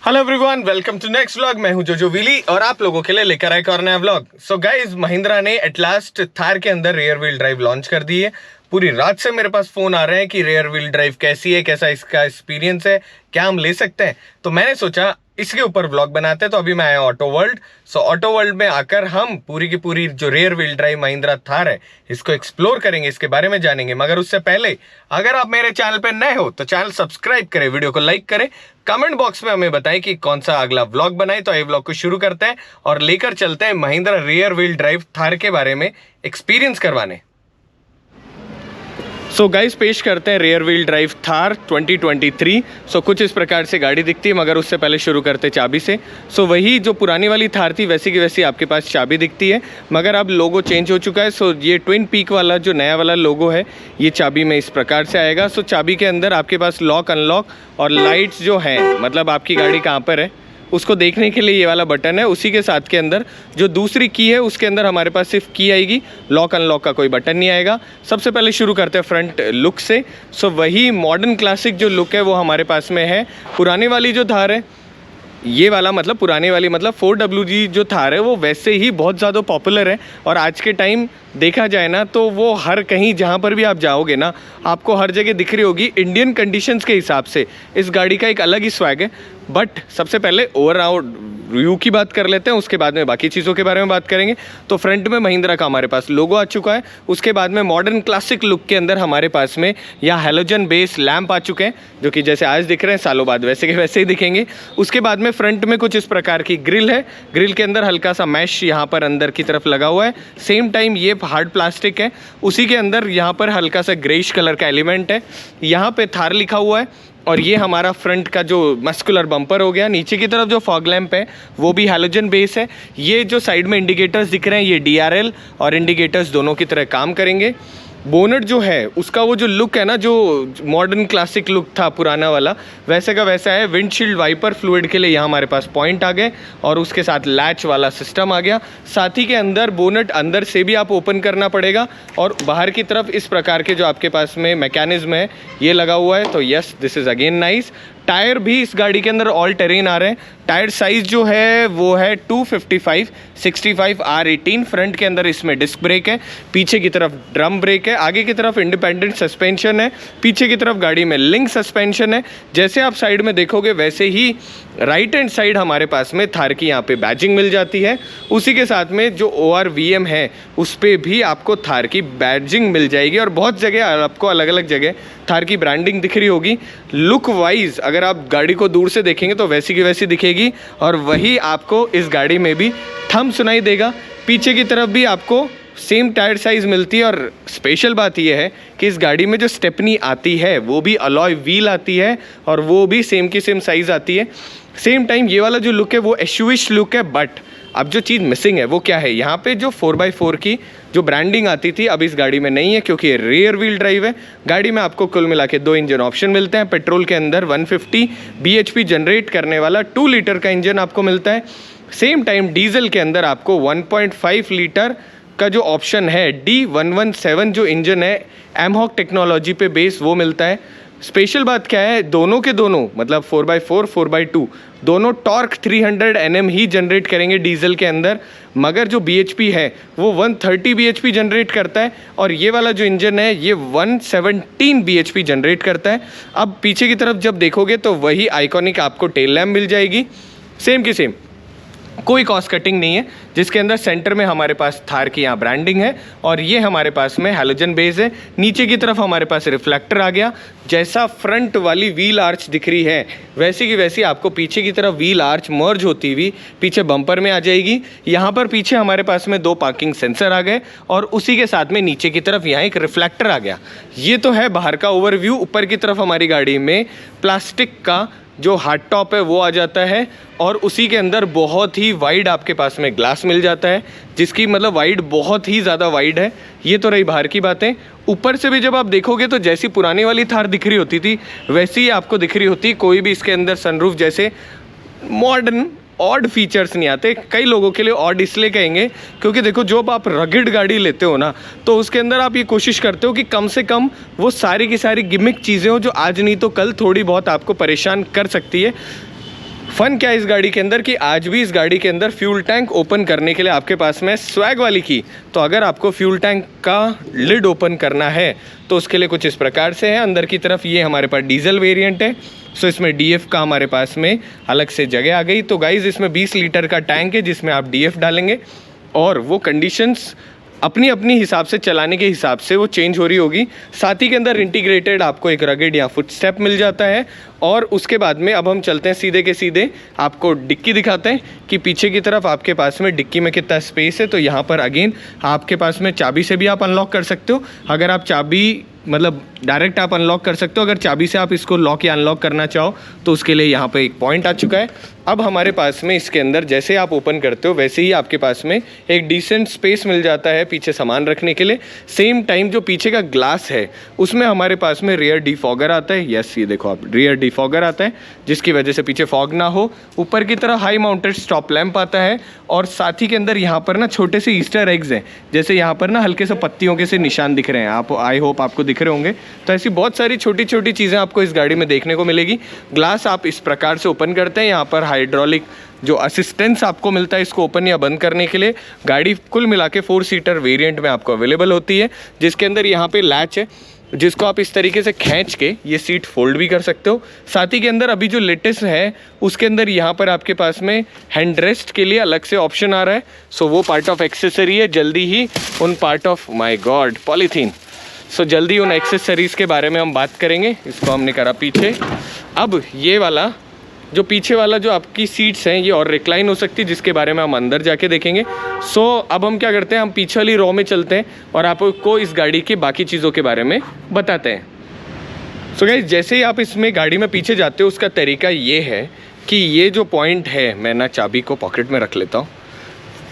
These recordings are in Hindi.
Hello everyone, welcome to next vlog. मैं हूं जोजो विली और आप लोगों के लिए लेकर आया एक और नया व्लॉग। सो गाइस, महिंद्रा ने एट लास्ट थार के अंदर रियर व्हील ड्राइव लॉन्च कर दी है। पूरी रात से मेरे पास फोन आ रहे हैं कि रियर व्हील ड्राइव कैसी है, कैसा इसका एक्सपीरियंस है, क्या हम ले सकते हैं। तो मैंने सोचा इसके ऊपर व्लॉग बनाते हैं। तो अभी मैं आया ऑटो वर्ल्ड। सो ऑटो वर्ल्ड में आकर हम पूरी की पूरी जो rear wheel drive Mahindra Thar है इसको एक्सप्लोर करेंगे, इसके बारे में जानेंगे। मगर उससे पहले अगर आप मेरे चैनल पे नए हो तो चैनल सब्सक्राइब करें, वीडियो को लाइक करें, कमेंट बॉक्स में हमें बताएं कि कौन सा अगला व्लॉग बनाए। तो ये व्लॉग को शुरू करते हैं और लेकर चलते हैं Mahindra rear wheel drive Thar के बारे में एक्सपीरियंस करवाने। सो गाइस, पेश करते हैं रियर व्हील ड्राइव थार 2023। सो कुछ इस प्रकार से गाड़ी दिखती है, मगर उससे पहले शुरू करते चाबी से। सो वही जो पुरानी वाली थार थी वैसी की वैसी आपके पास चाबी दिखती है, मगर अब लोगो चेंज हो चुका है। सो ये ट्विन पीक वाला जो नया वाला लोगो है ये चाबी में इस प्रकार से आएगा। सो चाबी के अंदर आपके पास लॉक अनलॉक और लाइट्स जो है, मतलब आपकी गाड़ी कहाँ पर है उसको देखने के लिए ये वाला बटन है। उसी के साथ के अंदर जो दूसरी की है उसके अंदर हमारे पास सिर्फ की आएगी, लॉक अनलॉक का कोई बटन नहीं आएगा। सबसे पहले शुरू करते हैं फ्रंट लुक से। सो वही मॉडर्न क्लासिक जो लुक है वो हमारे पास में है। पुरानी वाली जो थार है ये वाला, मतलब पुरानी वाली मतलब 4WD जो थार है वो वैसे ही बहुत ज़्यादा पॉपुलर है। और आज के टाइम देखा जाए ना तो वो हर कहीं जहाँ पर भी आप जाओगे ना आपको हर जगह दिख रही होगी। इंडियन कंडीशंस के हिसाब से इस गाड़ी का एक अलग ही स्वैग है। बट सबसे पहले ओवरऑल व्यू की बात कर लेते हैं, उसके बाद में बाकी चीज़ों के बारे में बात करेंगे। तो फ्रंट में महिंद्रा का हमारे पास लोगो आ चुका है। उसके बाद में मॉडर्न क्लासिक लुक के अंदर हमारे पास में यहाँ हेलोजन बेस लैंप आ चुके हैं, जो कि जैसे आज दिख रहे हैं सालों बाद वैसे के वैसे ही दिखेंगे। उसके बाद में फ्रंट में कुछ इस प्रकार की ग्रिल है। ग्रिल के अंदर हल्का सा मैश यहाँ पर अंदर की तरफ लगा हुआ है। सेम टाइम ये हार्ड प्लास्टिक है। उसी के अंदर यहाँ पर हल्का सा ग्रेइश कलर का एलिमेंट है। यहाँ पे थार लिखा हुआ है। और ये हमारा फ्रंट का जो मस्कुलर बम्पर हो गया। नीचे की तरफ जो फॉग लैंप है वो भी हैलोजन बेस है। ये जो साइड में इंडिकेटर्स दिख रहे हैं ये DRL और इंडिकेटर्स दोनों की तरह काम करेंगे। बोनट जो है उसका वो जो लुक है ना, जो मॉडर्न क्लासिक लुक था पुराना वाला, वैसे का वैसा है। विंडशील्ड वाइपर फ्लूइड के लिए यहाँ हमारे पास पॉइंट आ गए और उसके साथ लैच वाला सिस्टम आ गया। साथ ही के अंदर बोनट अंदर से भी आप ओपन करना पड़ेगा और बाहर की तरफ इस प्रकार के जो आपके पास में मैकेनिज्म है ये लगा हुआ है। तो yes, this is again nice. Tyre भी इस गाड़ी के अंदर ऑल टेरेन आ रहे हैं। टायर साइज़ जो है वो है 255/65 R18। फ्रंट के अंदर इसमें डिस्क ब्रेक है, पीछे की तरफ ड्रम ब्रेक है, आगे की तरफ इंडिपेंडेंट सस्पेंशन है, पीछे की तरफ गाड़ी में लिंक सस्पेंशन है। जैसे आप साइड में देखोगे वैसे ही राइट हैंड साइड हमारे पास में थार की यहाँ पे बैजिंग मिल जाती है। उसी के साथ में जो ORVM है उस पर भी आपको थार की बैजिंग मिल जाएगी और बहुत जगह आपको अलग अलग जगह थार की ब्रांडिंग दिख रही होगी। लुक वाइज अगर आप गाड़ी को दूर से देखेंगे तो वैसी की वैसी दिखेगी और वही आपको इस गाड़ी में भी थंब सुनाई देगा। पीछे की तरफ भी आपको सेम टायर साइज़ मिलती है और स्पेशल बात यह है कि इस गाड़ी में जो स्टेपनी आती है वो भी अलॉय व्हील आती है और वो भी सेम की सेम साइज़ आती है। सेम टाइम ये वाला जो लुक है वो एसयूवी लुक है। बट अब जो चीज़ मिसिंग है वो क्या है, यहाँ पे जो 4x4 की जो ब्रांडिंग आती थी अब इस गाड़ी में नहीं है, क्योंकि ये रियर व्हील ड्राइव है। गाड़ी में आपको कुल मिला के 2 इंजन ऑप्शन मिलते हैं। पेट्रोल के अंदर 150 bhp जनरेट करने वाला 2 लीटर का इंजन आपको मिलता है। सेम टाइम डीजल के अंदर आपको 1.5 लीटर का जो ऑप्शन है D117 जो इंजन है एमहॉक टेक्नोलॉजी पे बेस वो मिलता है। स्पेशल बात क्या है, दोनों के दोनों मतलब 4x4 4x2 दोनों टॉर्क 300 Nm ही जनरेट करेंगे डीजल के अंदर, मगर जो bhp है वो 130 bhp जनरेट करता है और ये वाला जो इंजन है ये 117 bhp जनरेट करता है। अब पीछे की तरफ जब देखोगे तो वही आइकॉनिक आपको टेल लैम्प मिल जाएगी, सेम की सेम, कोई कॉस्ट कटिंग नहीं है। जिसके अंदर सेंटर में हमारे पास थार की यहाँ ब्रांडिंग है और ये हमारे पास में हैलोजन बेस है। नीचे की तरफ हमारे पास रिफ्लेक्टर आ गया। जैसा फ्रंट वाली व्हील आर्च दिख रही है वैसी की वैसी आपको पीछे की तरफ व्हील आर्च मर्ज होती हुई पीछे बम्पर में आ जाएगी। यहाँ पर पीछे हमारे पास में 2 पार्किंग सेंसर आ गए और उसी के साथ में नीचे की तरफ यहाँ एक रिफ्लेक्टर आ गया। ये तो है बाहर का ओवरव्यू। ऊपर की तरफ हमारी गाड़ी में प्लास्टिक का जो हार्ड टॉप है वो आ जाता है और उसी के अंदर बहुत ही वाइड आपके पास में ग्लास मिल जाता है, जिसकी मतलब वाइड बहुत ही ज़्यादा वाइड है। ये तो रही बाहर की बातें। ऊपर से भी जब आप देखोगे तो जैसी पुरानी वाली थार दिख रही होती थी वैसी ही आपको दिख रही होती। कोई भी इसके अंदर सनरूफ जैसे मॉडर्न ऑड फीचर्स नहीं आते। कई लोगों के लिए ऑड इसलिए कहेंगे क्योंकि देखो जब आप रगिड गाड़ी लेते हो ना तो उसके अंदर आप ये कोशिश करते हो कि कम से कम वो सारी की सारी गिमिक चीज़ें हो जो आज नहीं तो कल थोड़ी बहुत आपको परेशान कर सकती है। फ़न क्या है इस गाड़ी के अंदर कि आज भी इस गाड़ी के अंदर फ्यूल टैंक ओपन करने के लिए आपके पास में स्वैग वाली की। तो अगर आपको फ्यूल टैंक का लिड ओपन करना है तो उसके लिए कुछ इस प्रकार से है। अंदर की तरफ ये हमारे पास डीजल वेरिएंट है, सो इसमें डीएफ का हमारे पास में अलग से जगह आ गई। तो गाइज़ इसमें 20 लीटर का टैंक है जिसमें आप डीएफ डालेंगे और वो कंडीशंस अपनी अपनी हिसाब से चलाने के हिसाब से वो चेंज हो रही होगी। साथ ही के अंदर इंटीग्रेटेड आपको एक रगेड या फुट स्टेप मिल जाता है। और उसके बाद में अब हम चलते हैं सीधे के सीधे, आपको डिक्की दिखाते हैं कि पीछे की तरफ आपके पास में डिक्की में कितना स्पेस है। तो यहाँ पर अगेन आपके पास में चाबी से भी आप अनलॉक कर सकते हो। अगर आप चाबी मतलब डायरेक्ट आप अनलॉक कर सकते हो, अगर चाबी से आप इसको लॉक या अनलॉक करना चाहो तो उसके लिए यहाँ पे एक पॉइंट आ चुका है। अब हमारे पास में इसके अंदर जैसे आप ओपन करते हो वैसे ही आपके पास में एक डिसेंट स्पेस मिल जाता है पीछे सामान रखने के लिए। सेम टाइम जो पीछे का ग्लास है उसमें हमारे पास में रियर डिफॉगर आता है। यस, ये देखो आप, रियर डिफॉगर आता है जिसकी वजह से पीछे फॉग ना हो। ऊपर की तरफ हाई माउंटेड स्टॉप लैंप आता है और साथ ही के अंदर यहाँ पर ना छोटे से ईस्टर एग्स हैं, जैसे यहाँ पर ना हल्के से पत्तियों के से निशान दिख रहे हैं, आप आई होप आपको दिख रहे होंगे। तो ऐसी बहुत सारी छोटी छोटी चीज़ें आपको इस गाड़ी में देखने को मिलेगी। ग्लास आप इस प्रकार से ओपन करते हैं, यहाँ पर हाइड्रोलिक जो असिस्टेंस आपको मिलता है इसको ओपन या बंद करने के लिए। गाड़ी कुल मिला के 4 सीटर वेरिएंट में आपको अवेलेबल होती है, जिसके अंदर यहाँ पे लैच है जिसको आप इस तरीके से खींच के ये सीट फोल्ड भी कर सकते हो। साथ ही के अंदर अभी जो लेटेस्ट है उसके अंदर यहाँ पर आपके पास में हैंड रेस्ट के लिए अलग से ऑप्शन आ रहा है। सो वो पार्ट ऑफ एक्सेसरी है, जल्दी ही उन part of my God polythene जल्दी उन एक्सेसरीज़ के बारे में हम बात करेंगे। इसको हमने करा पीछे। अब ये वाला जो पीछे वाला जो आपकी सीट्स हैं ये और रिक्लाइन हो सकती है, जिसके बारे में हम अंदर जाके देखेंगे। अब हम क्या करते हैं, हम पीछे वाली रॉ में चलते हैं और आपको इस गाड़ी की बाकी चीज़ों के बारे में बताते हैं। गाइस जैसे ही आप इसमें गाड़ी में पीछे जाते हो उसका तरीका ये है कि ये जो पॉइंट है, मैं ना चाबी को पॉकेट में रख लेता हूँ।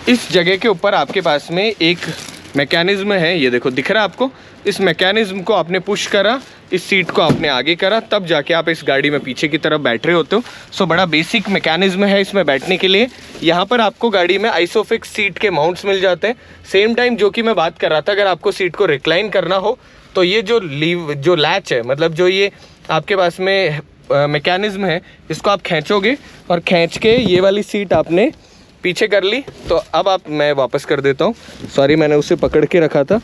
इस जगह के ऊपर आपके पास में एक मैकेनिज्म है, ये देखो दिख रहा है आपको। इस मैकेनिज्म को आपने पुश करा, इस सीट को आपने आगे करा, तब जाके आप इस गाड़ी में पीछे की तरफ बैठ रहे होते हो। बड़ा बेसिक मैकेनिज्म है इसमें बैठने के लिए। यहाँ पर आपको गाड़ी में आइसोफिक्स सीट के माउंट्स मिल जाते हैं। सेम टाइम जो कि मैं बात कर रहा था, अगर आपको सीट को रिक्लाइन करना हो तो ये जो लैच है, मतलब जो ये आपके पास में मैकेनिज्म है, इसको आप खींचोगे और खींच के ये वाली सीट आपने पीछे कर ली। तो अब मैं वापस कर देता हूँ, सॉरी मैंने उसे पकड़ के रखा था।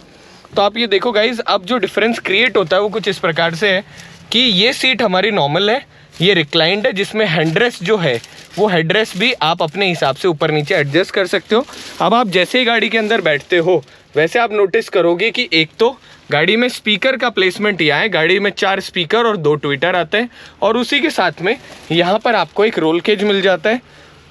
तो आप ये देखो गाइज, अब जो डिफरेंस क्रिएट होता है वो कुछ इस प्रकार से है कि ये सीट हमारी नॉर्मल है, ये रिक्लाइंड है, जिसमें हेडरेस्ट जो है वो हेडरेस्ट भी आप अपने हिसाब से ऊपर नीचे एडजस्ट कर सकते हो। अब आप जैसे ही गाड़ी के अंदर बैठते हो वैसे आप नोटिस करोगे कि एक तो गाड़ी में स्पीकर का प्लेसमेंट यहाँ है, गाड़ी में 4 स्पीकर और 2 ट्विटर आते हैं और उसी के साथ में यहाँ पर आपको एक रोल केज मिल जाता है,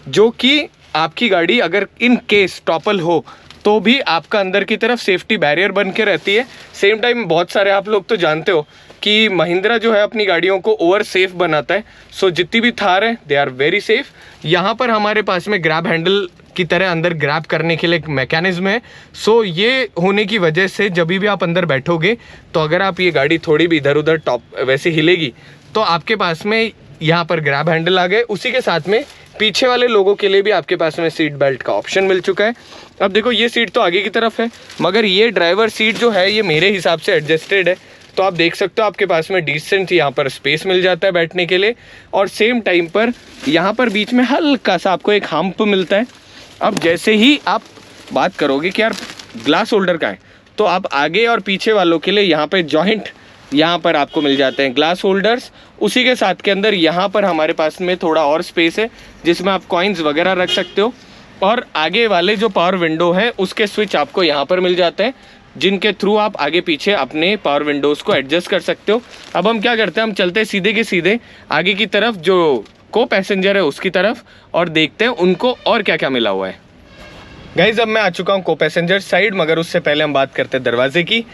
जो कि आपकी गाड़ी अगर इन केस टॉपल हो तो भी आपका अंदर की तरफ सेफ्टी बैरियर बन के रहती है। सेम टाइम बहुत सारे आप लोग तो जानते हो कि महिंद्रा जो है अपनी गाड़ियों को ओवर सेफ बनाता है। जितनी भी थार है दे आर वेरी सेफ। यहाँ पर हमारे पास में ग्रैब हैंडल की तरह अंदर ग्रैब करने के लिए एक मैकेनिज्म है। ये होने की वजह से जब भी आप अंदर बैठोगे तो अगर आप ये गाड़ी थोड़ी भी इधर उधर टॉप वैसे हिलेगी तो आपके पास में यहाँ पर ग्रैब हैंडल आ गए। उसी के साथ में पीछे वाले लोगों के लिए भी आपके पास में सीट बेल्ट का ऑप्शन मिल चुका है। अब देखो ये सीट तो आगे की तरफ है, मगर ये ड्राइवर सीट जो है ये मेरे हिसाब से एडजस्टेड है। तो आप देख सकते हो आपके पास में डिसेंट यहाँ पर स्पेस मिल जाता है बैठने के लिए। और सेम टाइम पर यहाँ पर बीच में हल्का सा आपको एक हम्प मिलता है। अब जैसे ही आप बात करोगे कि यार ग्लास होल्डर का है, तो आप आगे और पीछे वालों के लिए यहाँ पे जॉइंट यहाँ पर आपको मिल जाते हैं ग्लास होल्डर्स। उसी के साथ के अंदर यहाँ पर हमारे पास में थोड़ा और स्पेस है जिसमें आप कॉइन्स वगैरह रख सकते हो। और आगे वाले जो पावर विंडो है उसके स्विच आपको यहाँ पर मिल जाते हैं, जिनके थ्रू आप आगे पीछे अपने पावर विंडोज़ को एडजस्ट कर सकते हो। अब हम क्या करते हैं, हम चलते हैं सीधे के सीधे आगे की तरफ जो को पैसेंजर है उसकी तरफ और देखते हैं उनको और क्या क्या मिला हुआ है। गाइज अब मैं आ चुका हूँ को पैसेंजर साइड, मगर उससे पहले हम बात करते हैं दरवाजे की।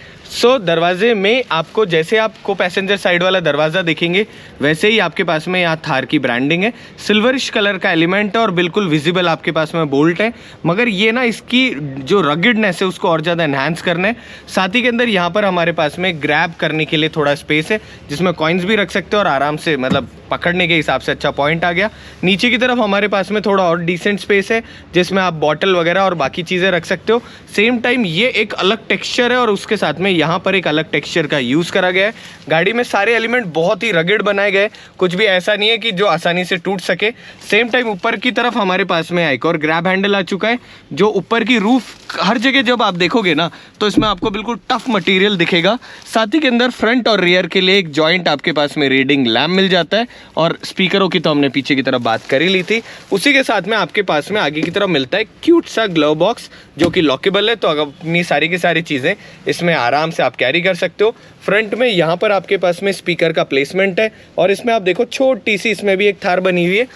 दरवाजे में आपको जैसे आप को पैसेंजर साइड वाला दरवाज़ा देखेंगे वैसे ही आपके पास में यहाँ थार की ब्रांडिंग है, सिल्वरिश कलर का एलिमेंट है और बिल्कुल विजिबल आपके पास में बोल्ट है। मगर ये ना इसकी जो रगिडनेस है उसको और ज़्यादा एनहांस करना है। साथ ही के अंदर यहाँ पर हमारे पास में ग्रैब करने के लिए थोड़ा स्पेस है जिसमें कॉइन्स भी रख सकते हो और आराम से मतलब पकड़ने के हिसाब से अच्छा पॉइंट आ गया। नीचे की तरफ हमारे पास में थोड़ा और डिसेंट स्पेस है जिसमें आप बॉटल वगैरह और बाकी चीज़ें रख सकते हो। सेम टाइम ये एक अलग टेक्सचर है और उसके साथ में यहाँ पर एक अलग टेक्सचर का यूज़ करा गया है। गाड़ी में सारे एलिमेंट बहुत ही रगेड बनाए गए, कुछ भी ऐसा नहीं है कि जो आसानी से टूट सके। सेम टाइम ऊपर की तरफ हमारे पास में एक और ग्रैब हैंडल आ चुका है, जो ऊपर की रूफ हर जगह जब आप देखोगे ना तो इसमें आपको बिल्कुल टफ मटेरियल दिखेगा। साथ ही के अंदर फ्रंट और रियर के लिए एक जॉइंट आपके पास में रीडिंग लैम्प मिल जाता है, और स्पीकरों की तो हमने पीछे की तरफ बात कर ही ली थी। उसी के साथ में आपके पास में आगे की तरफ मिलता है क्यूट सा ग्लव बॉक्स जो कि लॉकेबल है, तो अपनी सारी की सारी चीज़ें इसमें आराम से आप कैरी कर सकते हो। फ्रंट में यहाँ पर आपके पास में स्पीकर का प्लेसमेंट है, और इसमें आप देखो छोटी सी इसमें भी एक थार बनी हुई है।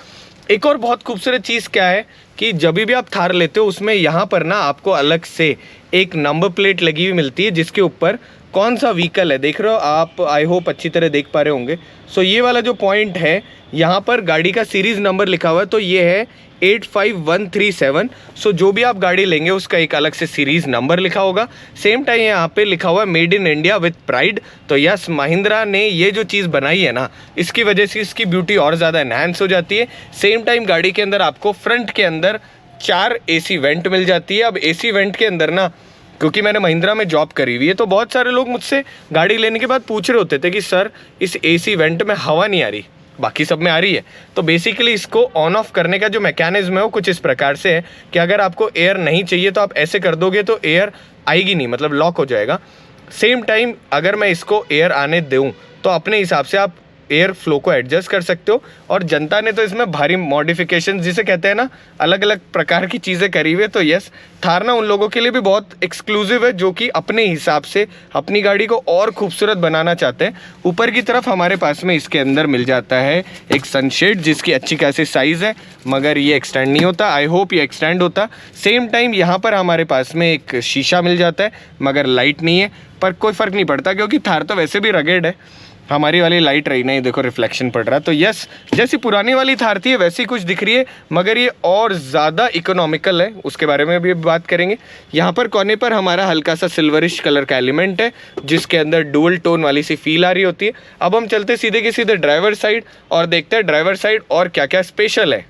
एक और बहुत खूबसूरत चीज़ क्या है कि जब भी आप थार लेते हो उसमें यहाँ पर ना आपको अलग से एक नंबर प्लेट लगी हुई मिलती है, जिसके ऊपर कौन सा व्हीकल है देख रहे हो आप, आई होप अच्छी तरह देख पा रहे होंगे। सो ये वाला जो पॉइंट है यहाँ पर गाड़ी का सीरीज़ नंबर लिखा हुआ है, तो ये है 85137। सो जो भी आप गाड़ी लेंगे उसका एक अलग से सीरीज़ नंबर लिखा होगा। सेम टाइम यहाँ पे लिखा हुआ है made in India with pride. तो यस, महिंद्रा ने ये जो चीज़ बनाई है ना, इसकी वजह से इसकी ब्यूटी और ज़्यादा एनहांस हो जाती है। सेम टाइम गाड़ी के अंदर आपको फ्रंट के अंदर 4 AC वेंट मिल जाती है। अब AC वेंट के अंदर ना, क्योंकि मैंने महिंद्रा में जॉब करी हुई है, तो बहुत सारे लोग मुझसे गाड़ी लेने के बाद पूछ रहे होते थे कि सर इस AC वेंट में हवा नहीं आ रही, बाकी सब में आ रही है। तो बेसिकली इसको ऑन ऑफ करने का जो मैकेनिज्म है वो कुछ इस प्रकार से है कि अगर आपको एयर नहीं चाहिए तो आप ऐसे कर दोगे तो एयर आएगी नहीं, मतलब लॉक हो जाएगा। सेम टाइम अगर मैं इसको एयर आने दूँ तो अपने हिसाब से आप एयर फ्लो को एडजस्ट कर सकते हो। और जनता ने तो इसमें भारी मॉडिफिकेशन जिसे कहते हैं ना, अलग अलग प्रकार की चीज़ें करी हुई है। तो यस, थार ना उन लोगों के लिए भी बहुत एक्सक्लूसिव है जो कि अपने हिसाब से अपनी गाड़ी को और खूबसूरत बनाना चाहते हैं। ऊपर की तरफ हमारे पास में इसके अंदर मिल जाता है एक सनशेड, जिसकी अच्छी खासी साइज़ है, मगर ये एक्सटेंड नहीं होता। आई होप ये एक्सटेंड होता। सेम टाइम यहाँ पर हमारे पास में एक शीशा मिल जाता है, मगर लाइट नहीं है, पर कोई फ़र्क नहीं पड़ता क्योंकि थार तो वैसे भी रगेड है। हमारी वाली लाइट रही नहीं, देखो रिफ्लेक्शन पड़ रहा है। तो यस, जैसी पुरानी वाली थार थी वैसी कुछ दिख रही है, मगर ये और ज़्यादा इकोनॉमिकल है, उसके बारे में भी बात करेंगे। यहाँ पर कोने पर हमारा हल्का सा सिल्वरिश कलर का एलिमेंट है, जिसके अंदर डुअल टोन वाली सी फील आ रही होती है। अब हम चलते सीधे के सीधे ड्राइवर साइड और देखते हैं ड्राइवर साइड और क्या क्या स्पेशल है।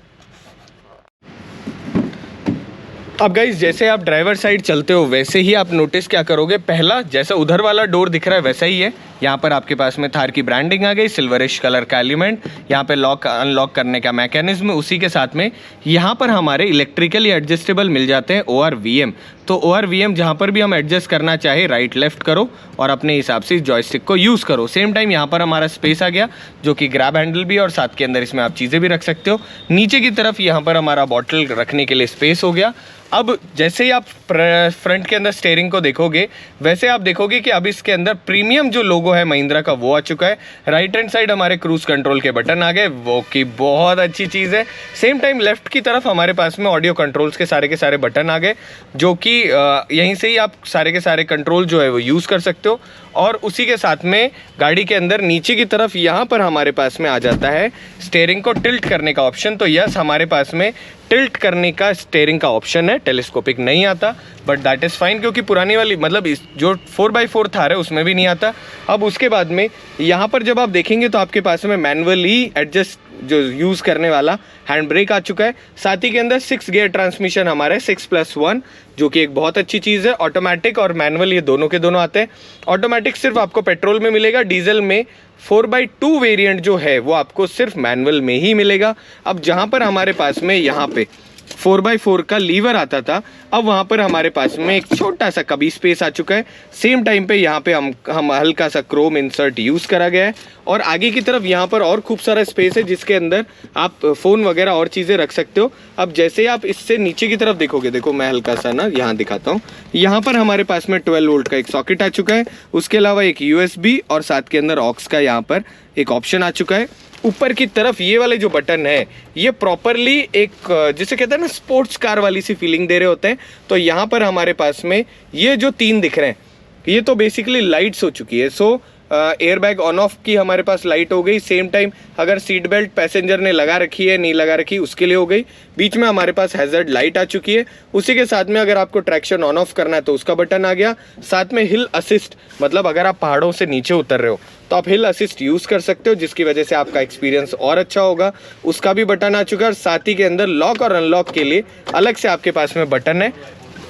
अब गाइज, जैसे आप ड्राइवर साइड चलते हो वैसे ही आप नोटिस क्या करोगे, पहला जैसा उधर वाला डोर दिख रहा है वैसा ही है। यहाँ पर आपके पास में थार की ब्रांडिंग आ गई, सिल्वरिश कलर का एलिमेंट, यहाँ पे लॉक अनलॉक करने का मैकेनिज्म। उसी के साथ में यहाँ पर हमारे इलेक्ट्रिकली एडजस्टेबल मिल जाते हैं ORVM। तो ORVM जहाँ पर भी हम एडजस्ट करना चाहे राइट लेफ्ट करो और अपने हिसाब से जॉयस्टिक को यूज़ करो। सेम टाइम यहाँ पर हमारा स्पेस आ गया जो कि ग्रैब हैंडल भी, और साथ के अंदर इसमें आप चीज़ें भी रख सकते हो। नीचे की तरफ यहाँ पर हमारा बॉटल रखने के लिए स्पेस हो गया। अब जैसे ही आप फ्रंट के अंदर स्टीयरिंग को देखोगे वैसे आप देखोगे कि अब इसके अंदर प्रीमियम जो लोगो है महिंद्रा का वो आ चुका है। राइट हैंड साइड हमारे क्रूज कंट्रोल के बटन आ गए, वो कि बहुत अच्छी चीज़ है। सेम टाइम लेफ्ट की तरफ हमारे पास में ऑडियो कंट्रोल्स के सारे बटन आ गए, जो कि यहीं से ही आप सारे के सारे कंट्रोल जो है वो यूज़ कर सकते हो। और उसी के साथ में गाड़ी के अंदर नीचे की तरफ यहाँ पर हमारे पास में आ जाता है स्टीयरिंग को टिल्ट करने का ऑप्शन। तो यस, हमारे पास में टिल्ट करने का स्टीयरिंग का ऑप्शन है, टेलीस्कोपिक नहीं आता, बट दैट इज़ फाइन क्योंकि पुरानी वाली मतलब इस जो 4x4 थार है उसमें भी नहीं आता। अब उसके बाद में यहाँ पर जब आप देखेंगे तो आपके पास में मैनुअली एडजस्ट जो यूज़ करने वाला हैंड ब्रेक आ चुका है। साथ ही के अंदर 6 गियर ट्रांसमिशन हमारा है, 6+1, जो कि एक बहुत अच्छी चीज़ है। ऑटोमेटिक और मैनुअल ये दोनों के दोनों आते हैं। ऑटोमेटिक सिर्फ आपको पेट्रोल में मिलेगा, डीजल में 4x2 वेरिएंट जो है वो आपको सिर्फ मैनुअल में ही मिलेगा। अब जहाँ पर हमारे पास में यहाँ पे 4x4 का लीवर आता था, अब वहाँ पर हमारे पास में एक छोटा सा कभी स्पेस आ चुका है। सेम टाइम पे यहाँ पे हम हल्का सा क्रोम इंसर्ट यूज़ करा गया है, और आगे की तरफ यहाँ पर और खूब सारा स्पेस है जिसके अंदर आप फ़ोन वगैरह और चीज़ें रख सकते हो। अब जैसे आप इससे नीचे की तरफ देखोगे, देखो मैं हल्का सा ना यहाँ दिखाता हूँ, यहाँ पर हमारे पास में 12 वोल्ट का एक सॉकेट आ चुका है। उसके अलावा एक USB और साथ के अंदर ऑक्स का यहाँ पर एक ऑप्शन आ चुका है। ऊपर की तरफ ये वाले जो बटन है ये प्रॉपरली एक जिसे कहते हैं ना स्पोर्ट्स कार वाली सी फीलिंग दे रहे होते हैं। तो यहाँ पर हमारे पास में ये जो 3 दिख रहे हैं ये तो बेसिकली लाइट्स हो चुकी है। सो एयरबैग ऑन ऑफ की हमारे पास लाइट हो गई। सेम टाइम अगर सीट बेल्ट पैसेंजर ने लगा रखी है नहीं लगा रखी उसके लिए हो गई। बीच में हमारे पास हैज़र्ड लाइट आ चुकी है। उसी के साथ में अगर आपको ट्रैक्शन ऑन ऑफ करना है तो उसका बटन आ गया। साथ में हिल असिस्ट, मतलब अगर आप पहाड़ों से नीचे उतर रहे हो तो आप हिल असिस्ट यूज़ कर सकते हो, जिसकी वजह से आपका एक्सपीरियंस और अच्छा होगा। उसका भी बटन आ चुका है। और साथ ही के अंदर लॉक और अनलॉक के लिए अलग से आपके पास में बटन है।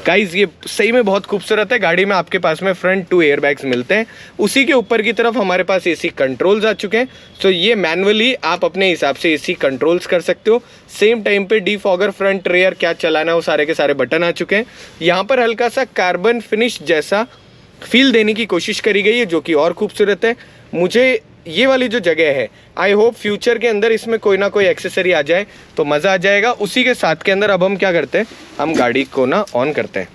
गाइस ये सही में बहुत खूबसूरत है। गाड़ी में आपके पास में फ्रंट 2 एयरबैग्स मिलते हैं। उसी के ऊपर की तरफ हमारे पास एसी कंट्रोल्स आ चुके हैं। तो ये मैनुअली आप अपने हिसाब से एसी कंट्रोल्स कर सकते हो। सेम टाइम पे डिफॉगर, फ्रंट, रेयर क्या चलाना है वो सारे के सारे बटन आ चुके हैं। यहाँ पर हल्का सा कार्बन फिनिश जैसा फील देने की कोशिश करी गई है, जो कि और खूबसूरत है। मुझे ये वाली जो जगह है, आई होप फ्यूचर के अंदर इसमें कोई ना कोई एक्सेसरी आ जाए तो मज़ा आ जाएगा। उसी के साथ के अंदर अब हम क्या करते हैं, हम गाड़ी को ना ऑन करते हैं।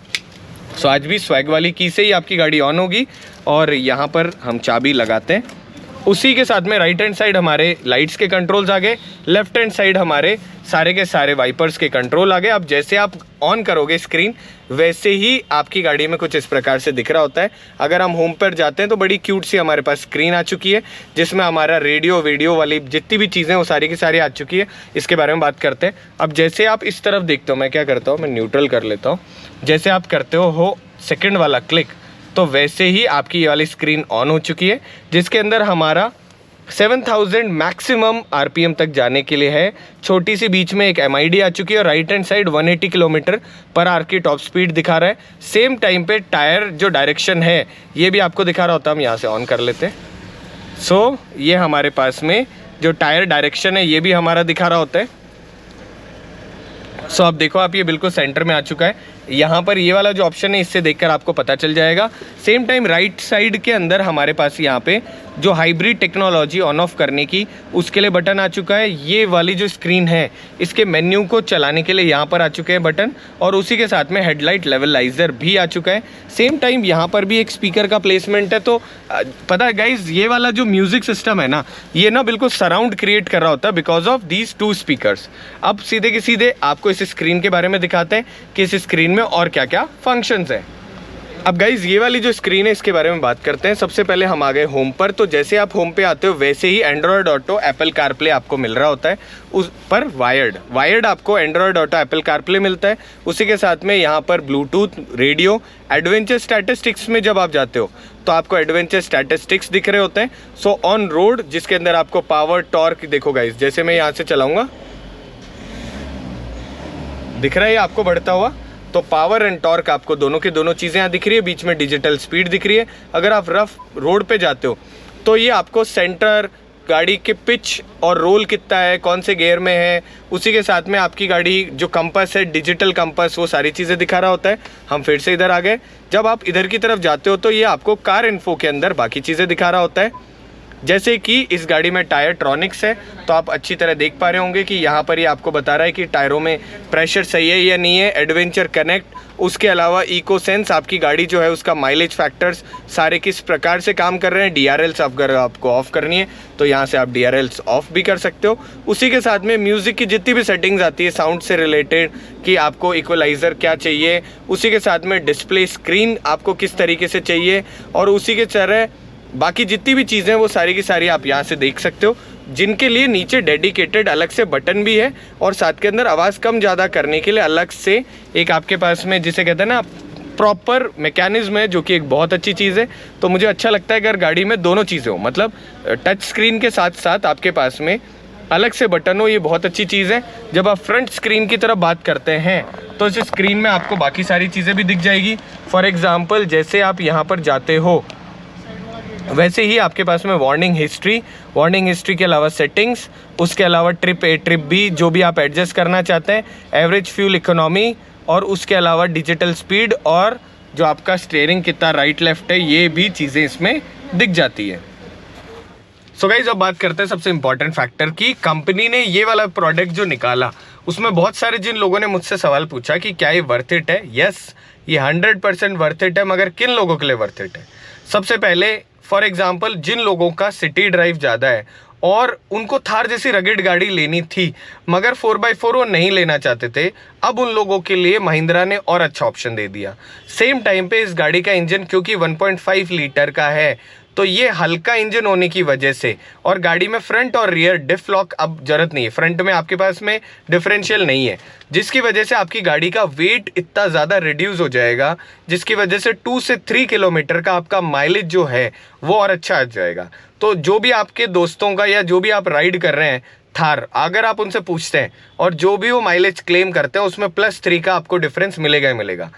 सो आज भी स्वैग वाली की से ही आपकी गाड़ी ऑन होगी और यहाँ पर हम चाबी लगाते हैं। उसी के साथ में राइट हैंड साइड हमारे लाइट्स के कंट्रोल्स आ गए, लेफ्ट हैंड साइड हमारे सारे के सारे वाइपर्स के कंट्रोल आ गए। अब जैसे आप ऑन करोगे स्क्रीन, वैसे ही आपकी गाड़ी में कुछ इस प्रकार से दिख रहा होता है। अगर हम होम पर जाते हैं तो बड़ी क्यूट सी हमारे पास स्क्रीन आ चुकी है, जिसमें हमारा रेडियो वीडियो वाली जितनी भी चीज़ें वो सारी की सारी आ चुकी है। इसके बारे में बात करते हैं। अब जैसे आप इस तरफ देखते हो, मैं क्या करता हूँ, मैं न्यूट्रल कर लेता हूँ। जैसे आप करते हो सेकेंड वाला क्लिक, तो वैसे ही आपकी ये वाली स्क्रीन ऑन हो चुकी है, जिसके अंदर हमारा 7000 मैक्सिमम आरपीएम तक जाने के लिए है। छोटी सी बीच में एक एमआईडी आ चुकी है और right hand side 180 kilometre per hour की टॉप स्पीड दिखा रहा है। सेम टाइम पे टायर जो डायरेक्शन है ये भी आपको दिखा रहा होता है। हम यहाँ से ऑन कर लेते हैं। सो ये हमारे पास में जो टायर डायरेक्शन है ये भी हमारा दिखा रहा होता है। सो अब देखो, आप ये बिल्कुल सेंटर में आ चुका है। यहाँ पर ये वाला जो ऑप्शन है इससे देखकर आपको पता चल जाएगा। सेम टाइम राइट साइड के अंदर हमारे पास यहाँ पे जो हाइब्रिड टेक्नोलॉजी ऑन ऑफ करने की उसके लिए बटन आ चुका है। ये वाली जो स्क्रीन है इसके मेन्यू को चलाने के लिए यहाँ पर आ चुके हैं बटन, और उसी के साथ में हेडलाइट लेवलाइजर भी आ चुका है। सेम टाइम यहाँ पर भी एक स्पीकर का प्लेसमेंट है। तो पता है गाइज, ये वाला जो म्यूजिक सिस्टम है ना, ये ना बिल्कुल सराउंड क्रिएट कर रहा होता है बिकॉज ऑफ दीज 2 स्पीकर्स। अब सीधे के सीधे आपको इस स्क्रीन के बारे में दिखाते हैं कि इस स्क्रीन में और क्या क्या फंक्शंस है। अब गाइज ये वाली जो स्क्रीन है इसके बारे में बात करते हैं। सबसे पहले हम आ गए होम पर। तो जैसे आप होम पे आते हो वैसे ही एंड्रॉयड ऑटो, एप्पल कारप्ले आपको मिल रहा होता है। उस पर वायर्ड आपको एंड्रॉयड ऑटो, एप्पल कारप्ले मिलता है। उसी के साथ में यहाँ पर ब्लूटूथ, रेडियो, एडवेंचर स्टैटिस्टिक्स में जब आप जाते हो तो आपको एडवेंचर स्टैटिस्टिक्स दिख रहे होते हैं। सो ऑन रोड, जिसके अंदर आपको पावर, टॉर्क, देखो गाइज जैसे मैं यहाँ से चलाऊंगा, दिख रहा है आपको बढ़ता हुआ। तो पावर एंड टॉर्क आपको दोनों की दोनों चीज़ें यहाँ दिख रही है। बीच में डिजिटल स्पीड दिख रही है। अगर आप रफ रोड पे जाते हो तो ये आपको सेंटर, गाड़ी के पिच और रोल कितना है, कौन से गियर में है, उसी के साथ में आपकी गाड़ी जो कंपास है, डिजिटल कंपास, वो सारी चीज़ें दिखा रहा होता है। हम फिर से इधर आ गए। जब आप इधर की तरफ जाते हो तो ये आपको कार इन्फो के अंदर बाकी चीज़ें दिखा रहा होता है। जैसे कि इस गाड़ी में टायर ट्रॉनिक्स है, तो आप अच्छी तरह देख पा रहे होंगे कि यहाँ पर ये आपको बता रहा है कि टायरों में प्रेशर सही है या नहीं है। एडवेंचर कनेक्ट, उसके अलावा इको सेंस, आपकी गाड़ी जो है उसका माइलेज फैक्टर्स सारे किस प्रकार से काम कर रहे हैं। DRLs अगर आपको ऑफ करनी है तो यहाँ से आप DRLs ऑफ भी कर सकते हो। उसी के साथ में म्यूज़िक की जितनी भी सेटिंग्स आती है साउंड से रिलेटेड, कि आपको इक्वलाइज़र क्या चाहिए, उसी के साथ में डिस्प्ले स्क्रीन आपको किस तरीके से चाहिए, और उसी के तरह बाकी जितनी भी चीज़ें वो सारी की सारी आप यहाँ से देख सकते हो, जिनके लिए नीचे डेडिकेटेड अलग से बटन भी है। और साथ के अंदर आवाज़ कम ज़्यादा करने के लिए अलग से एक आपके पास में, जिसे कहते हैं ना, प्रॉपर मैकेनिज्म है, जो कि एक बहुत अच्छी चीज़ है। तो मुझे अच्छा लगता है अगर गाड़ी में दोनों चीज़ें हो, मतलब टच स्क्रीन के साथ साथ आपके पास में अलग से बटन हो, ये बहुत अच्छी चीज़ है। जब आप फ्रंट स्क्रीन की तरफ बात करते हैं तो इस स्क्रीन में आपको बाकी सारी चीज़ें भी दिख जाएगी। फॉर एग्ज़ाम्पल, जैसे आप यहाँ पर जाते हो वैसे ही आपके पास में वार्निंग हिस्ट्री के अलावा सेटिंग्स, उसके अलावा ट्रिप A, ट्रिप B, जो भी आप एडजस्ट करना चाहते हैं, एवरेज फ्यूल इकोनॉमी, और उसके अलावा डिजिटल स्पीड, और जो आपका स्टीयरिंग कितना राइट लेफ्ट है, ये भी चीज़ें इसमें दिख जाती है। सो गाइस, अब बात करते हैं सबसे इंपॉर्टेंट फैक्टर की। कंपनी ने ये वाला प्रोडक्ट जो निकाला, उसमें बहुत सारे जिन लोगों ने मुझसे सवाल पूछा कि क्या ये वर्थ इट है। यस, ये 100% वर्थ इट है, मगर किन लोगों के लिए वर्थ इट है? सबसे पहले, फॉर एग्जाम्पल, जिन लोगों का सिटी ड्राइव ज़्यादा है और उनको थार जैसी रगेड गाड़ी लेनी थी मगर 4x4 वो नहीं लेना चाहते थे, अब उन लोगों के लिए महिंद्रा ने और अच्छा ऑप्शन दे दिया। सेम टाइम पे इस गाड़ी का इंजन क्योंकि 1.5 लीटर का है, तो ये हल्का इंजन होने की वजह से, और गाड़ी में फ्रंट और रियर डिफ लॉक अब जरूरत नहीं है, फ्रंट में आपके पास में डिफरेंशियल नहीं है, जिसकी वजह से आपकी गाड़ी का वेट इतना ज़्यादा रिड्यूस हो जाएगा, जिसकी वजह से 2 से 3 किलोमीटर का आपका माइलेज जो है वो और अच्छा आ जाएगा। तो जो भी आपके दोस्तों का या जो भी आप राइड कर रहे हैं थार, अगर आप उनसे पूछते हैं और जो भी वो माइलेज क्लेम करते हैं उसमें +3 का आपको डिफरेंस मिलेगा ही मिलेगा।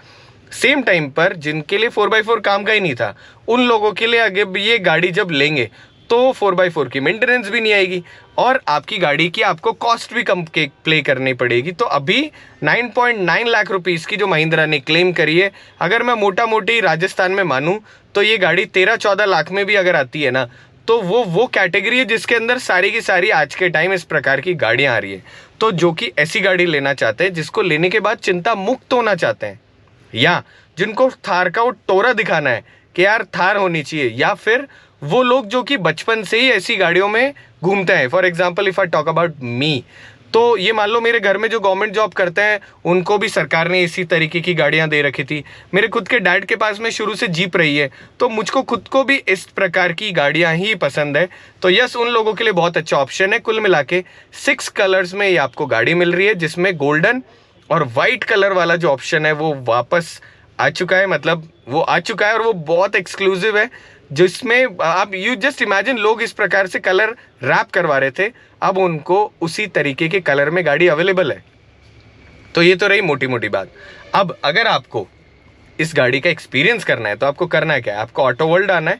सेम टाइम पर जिनके लिए 4x4 काम का ही नहीं था, उन लोगों के लिए अगर ये गाड़ी जब लेंगे तो 4x4 की मेंटेनेंस भी नहीं आएगी और आपकी गाड़ी की आपको कॉस्ट भी कम के प्ले करनी पड़ेगी। तो अभी 9.9 लाख रुपीस की जो महिंद्रा ने क्लेम करी है, अगर मैं मोटा मोटी राजस्थान में मानूं तो ये गाड़ी 13-14 लाख में भी अगर आती है ना, तो वो कैटेगरी है जिसके अंदर सारी की सारी आज के टाइम इस प्रकार की गाड़ियां आ रही है। तो जो कि ऐसी गाड़ी लेना चाहते हैं जिसको लेने के बाद चिंता मुक्त होना चाहते हैं, या जिनको थार का वो टोरा दिखाना है कि यार थार होनी चाहिए, या फिर वो लोग जो कि बचपन से ही ऐसी गाड़ियों में घूमते हैं। For example if I talk about me, तो ये मान लो मेरे घर में जो गवर्नमेंट जॉब करते हैं उनको भी सरकार ने इसी तरीके की गाड़ियां दे रखी थी। मेरे खुद के डैड के पास में शुरू से जीप रही है, तो मुझको खुद को भी इस प्रकार की गाड़ियां ही पसंद है। तो यस, उन लोगों के लिए बहुत अच्छा ऑप्शन है। कुल मिला के 6 कलर्स में ये आपको गाड़ी मिल रही है, जिसमें गोल्डन और वाइट कलर वाला जो ऑप्शन है वो वापस आ चुका है, मतलब वो आ चुका है और वो बहुत एक्सक्लूसिव है, जिसमें आप यू जस्ट इमेजिन लोग इस प्रकार से कलर रैप करवा रहे थे, अब उनको उसी तरीके के कलर में गाड़ी अवेलेबल है। तो ये तो रही मोटी मोटी बात। अब अगर आपको इस गाड़ी का एक्सपीरियंस करना है तो आपको करना है क्या है, आपको ऑटो वर्ल्ड आना है।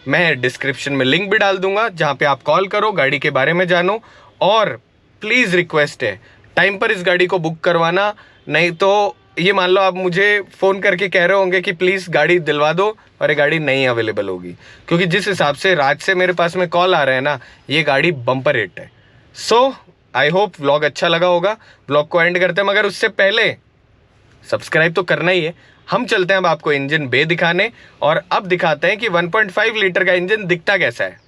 मैं डिस्क्रिप्शन में लिंक भी डाल दूंगा जहाँ पे आप कॉल करो, गाड़ी के बारे में जानो, और प्लीज़ रिक्वेस्ट है टाइम पर इस गाड़ी को बुक करवाना। नहीं तो ये मान लो आप मुझे फ़ोन करके कह रहे होंगे कि प्लीज़ गाड़ी दिलवा दो, और ये गाड़ी नहीं अवेलेबल होगी, क्योंकि जिस हिसाब से रात से मेरे पास में कॉल आ रहे हैं ना, ये गाड़ी बम्पर हिट है। सो आई होप व्लॉग अच्छा लगा होगा। व्लॉग को एंड करते हैं, मगर उससे पहले सब्सक्राइब तो करना ही है। हम चलते हैं अब आपको इंजन बे दिखाने, और अब दिखाते हैं कि 1.5 लीटर का इंजन दिखता कैसा है।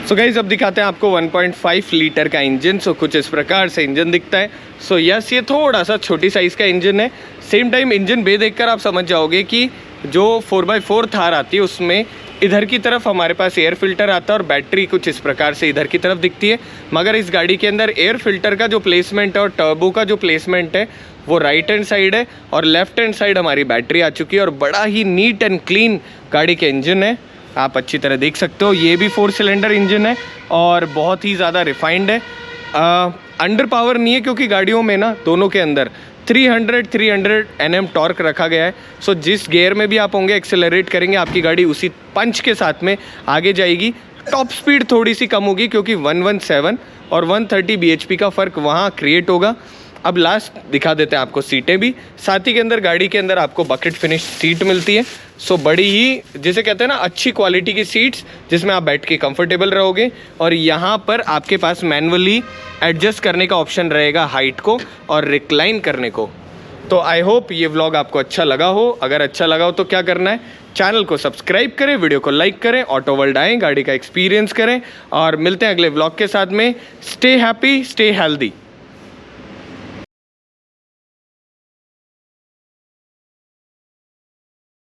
सो गाइस, अब दिखाते हैं आपको 1.5 लीटर का इंजन। सो कुछ इस प्रकार से इंजन दिखता है। सो यस, ये थोड़ा सा छोटी साइज़ का इंजन है। सेम टाइम इंजन बे देखकर आप समझ जाओगे कि जो 4x4 थार आती है उसमें इधर की तरफ हमारे पास एयर फिल्टर आता है और बैटरी कुछ इस प्रकार से इधर की तरफ दिखती है। मगर इस गाड़ी के अंदर एयर फिल्टर का जो प्लेसमेंट है और टर्बो का जो प्लेसमेंट है वो राइट हैंड साइड है, और लेफ्ट हैंड साइड हमारी बैटरी आ चुकी है, और बड़ा ही नीट एंड क्लीन गाड़ी के इंजन है। आप अच्छी तरह देख सकते हो, ये भी 4 सिलेंडर इंजन है और बहुत ही ज़्यादा रिफाइंड है। अंडर पावर नहीं है, क्योंकि गाड़ियों में ना दोनों के अंदर 300 Nm टॉर्क रखा गया है। सो जिस गियर में भी आप होंगे, एक्सेलरेट करेंगे, आपकी गाड़ी उसी पंच के साथ में आगे जाएगी। टॉप स्पीड थोड़ी सी कम होगी, क्योंकि 117 और 130 bhp का फ़र्क वहाँ क्रिएट होगा। अब लास्ट दिखा देते हैं आपको सीटें भी। साथ ही के अंदर गाड़ी के अंदर आपको बकेट फिनिश सीट मिलती है। सो बड़ी ही, जिसे कहते हैं ना, अच्छी क्वालिटी की सीट्स, जिसमें आप बैठ के कंफर्टेबल रहोगे। और यहाँ पर आपके पास मैनुअली एडजस्ट करने का ऑप्शन रहेगा हाइट को और रिक्लाइन करने को। तो आई होप ये व्लॉग आपको अच्छा लगा हो। अगर अच्छा लगा हो तो क्या करना है, चैनल को सब्सक्राइब करें, वीडियो को लाइक करें, ऑटो वर्ल्ड आएँ, गाड़ी का एक्सपीरियंस करें, और मिलते हैं अगले व्लॉग के साथ में। Stay happy, stay healthy.